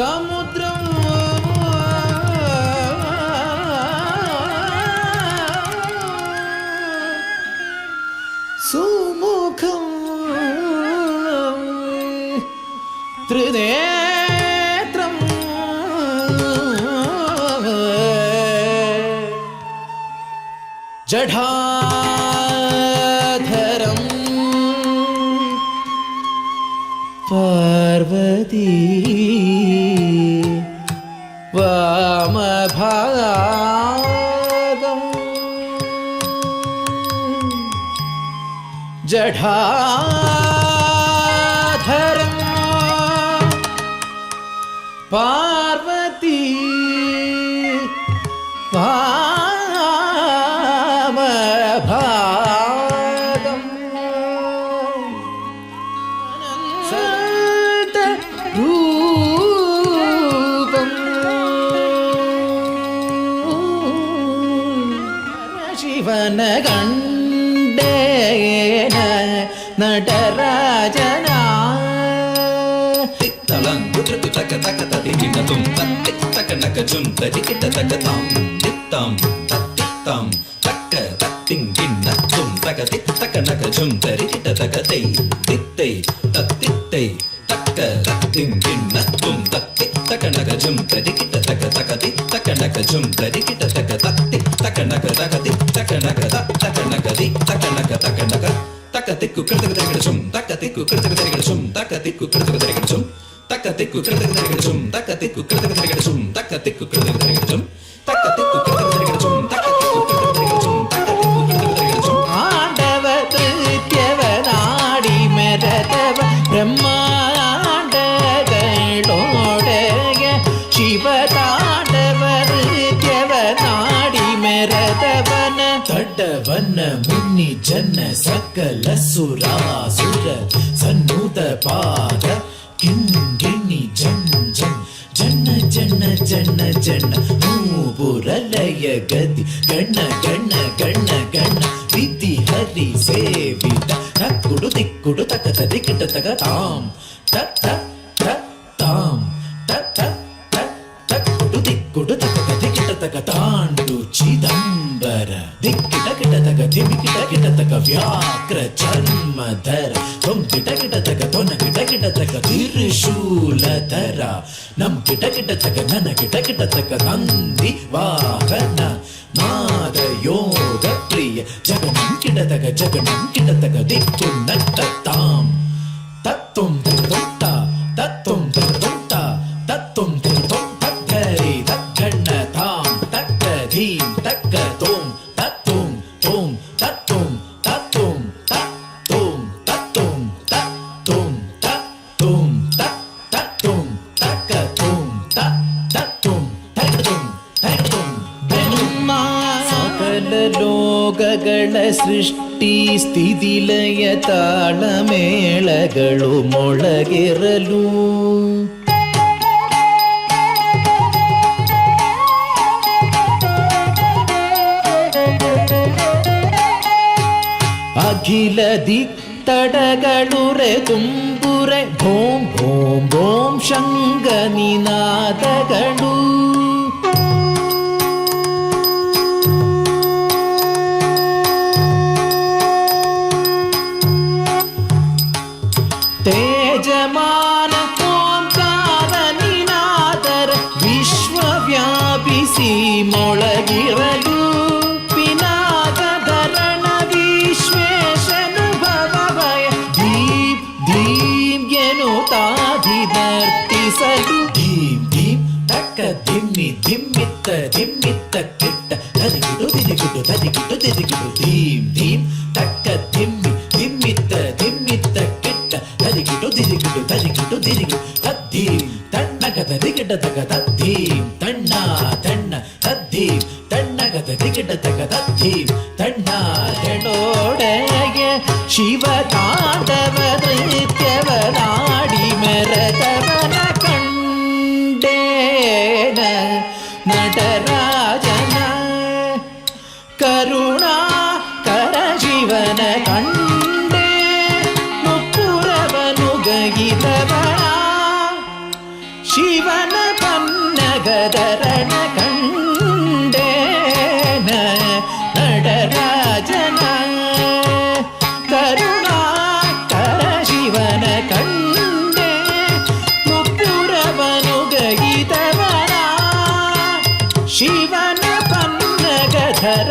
സമുദ്രം സുമുഖം ത്രിനേത്രം ജഠാധരം പാർവതി വാമഭാഗം ജഠാധരം പാർവതി വാമഭാഗം രൂപം ശിവന കണ്ടേന നടരാജന തക തക തതികിടതും തത്തി തക നകജും തതികിടതകതാം തിത്താം തത്തിത്താം തക തത്തിങ്കിന്നതും തക തിത്തക നകജും തതികിടതകതൈ തിത്തൈ തത്തിത്തൈ തക തത്തിങ്കിന്നതും തത്തി തക നകജും തതികിടതകതകതി തക നകജും തതികിടതക തത്തി തക നകതകതി തക നകത തക നകതി തക നകതക നക തക തിക്കു കൃതകതകടസും തക തിക്കു കൃതകതകടസും തക തിക്കു കൃതകതകടസും തക്കത്തിക്കു കൃതകതകടസും തക്കത്തിക്കു കൃതകതകടസും തക്കത്തിക്കു കൃതകതകടസും തക്കത്തിക്കു കൃതകതകടസും തക്കത്തിക്കു കൃതകതകടസും തക്കത്തിക്കു കൃതകതകടസും ആണ്ടവ തൃത്യവനാടി മരതവ ബ്രഹ്മാണ്ടകളോടയ ശിവതാണ്ഡവ തൃത്യവനാടി മരതവന തടവന മുനി ജന സകല സുരാസുര സന്നൂത പാദ കിങ്കിണി ജൻ ജൻ ജന ജന ജന ജന മൂപുരലയ ഗതി ಗಣ ಗಣ ಗಣ ಗಣ ವಿಧಿ ಹರಿ ಸೇವಿತ ತಕ್ಕುಡು ತಿಕ್ಕುಡು ತಕ ತದಿ ಕಿಟ ತಕ ತಾಂ ತಕ್ ತಕ್ ತಕ್ ತಾಂ ತಕ್ ತಕ್ ತಕ್ ತಕ್ಕುಡು ತಿಕ್ಕುಡು ತಕ ತದಿ ಕಿಟ ತಕ ತಾಂಡು ಚಿದಂಬರ ದಿಕ್ಕಿಟ ಕಿಟ ತಕ ದಿಮಿ ಕಿಟ ಕಿಟ ತಕ ವ್ಯಾಕ್ರ ಚರ್ಮಧರ ತೊಂ ಕಿಟ ಕಿಟ ತಕ ತೊನ ಕಿಟ ಕಿಟ ತಕ ತ್ರಿಶೂಲಧರ ನಮ್ ಕಿಟ ಕಿಟ ತಕ ನನ ಕಿಟ ಕಿಟ ತಕ ನಂದಿ ವಾಹನ ನಾದ ಯೋಗ ಪ್ರಿಯ ಜಗನಂ ಕಿಡತಗ ದಿಕ್ಕು ನಟ್ಟ ತಾಂ ತತ್ತುಂ ತಿರುತ್ತ ತತ್ತುಂ ತಿರುತ್ತ ತತ್ತುಂ ತಿರುತ್ತುಂ ತಕ್ಕರಿ ತಕ್ಕಣ್ಣ ತಾಂ ತಕ್ಕ ಧೀಂ ತಕ್ಕ ತೋಂ ತತ್ತುಂ ತೋಂ ತತ್ತುಂ ತತ್ತುಂ ತತ್ತುಂ ತತ್ತುಂ ತತ್ತುಂ ತತ್ತುಂ ತತ್ತುಂ ತಕ್ಕ ತೋಂ ತತ್ತುಂ ತತ್ತುಂ ತತ್ತುಂ ಸಕಲ ಲೋಕಗಳ ಸೃಷ್ಟಿ ಸ್ಥಿತಿಲಯ ತಾಳಮೇಳಗಳು ಮೊಳಗಿರಲು ಅಖಿಲ ದಿಕ್ತಡಗಳುರೆ ತುಂಬುರೆ ಭೋಂ ಭೋಂ ಭೋಂ ಶಂಗ ನಿನಾದಗಳು ತೇಜಮಾನ ಓಂಕಾರ ನಿನಾದರ ವಿಶ್ವವ್ಯಾಪಿಸಿ ಮೊಳಗಿರಲು ಪಿನಾಕಧರಣ ವಿಶ್ವೇಶನುಭವಯ ದೀಪ್ ದೀಂ ಎನ್ನುತ್ತಾಧಿನರ್ತಿಸಲು ಧೀಂ ಧೀಂ ತಕ್ಕ ದಿಮ್ಮಿ ದಿಮ್ಮಿತ್ತ ದಿಮ್ಮಿತ್ತ ಕಿಟ್ಟ ತದಿಗಿಡು ದಿದಿಗಿಡು ತದಿಗಿಡು ದಿದಿಗಿಡು ಧೀಂ ಧೀಂ ತಕ್ಕ ದಿಮ್ಮಿ ದಿಮ್ಮಿತ್ತ ದಿಮ್ಮಿತ್ತ ಕಿಟ್ಟ ತದಿಗಿಡು ದಿದಿಗಿಡು ತದಿಗಿಡು ದಿದಿಗಿಡು ತದ್ದೀಂ ತಣ್ಣಗದ ದಿಗಿಡ ತಗ ತದ್ದೀಂ ತಣ್ಣ ತಣ್ಣ ತದ್ದೀಂ ತಣ್ಣಗದ ದಿಗಿಡ ತಗ ತದ್ದೀಂ ತಣ್ಣ ಹೆಣೋಡೆಗೆ ಶಿವ ತಾಂಡವ ನೃತ್ಯವನಾಡಿ ಮೆರದವನ ಕಂಡೇನ ನಟರಾಜನ ಕರುಣಾ ಕರ ಶಿವನ ಕಂಡೇ ಮುಕ್ಕುರವನು ಗಗಿದವನ ಶಿವನ ಗದರನ ಕಂಡೇನ நடராஜன ಕರುಣಾಕರ ಶಿವನ ಕಂಡೆ ಮುಪ್ಪುರವನು ಗೈದವನ ಶಿವನ ಪನ್ನಗಧರ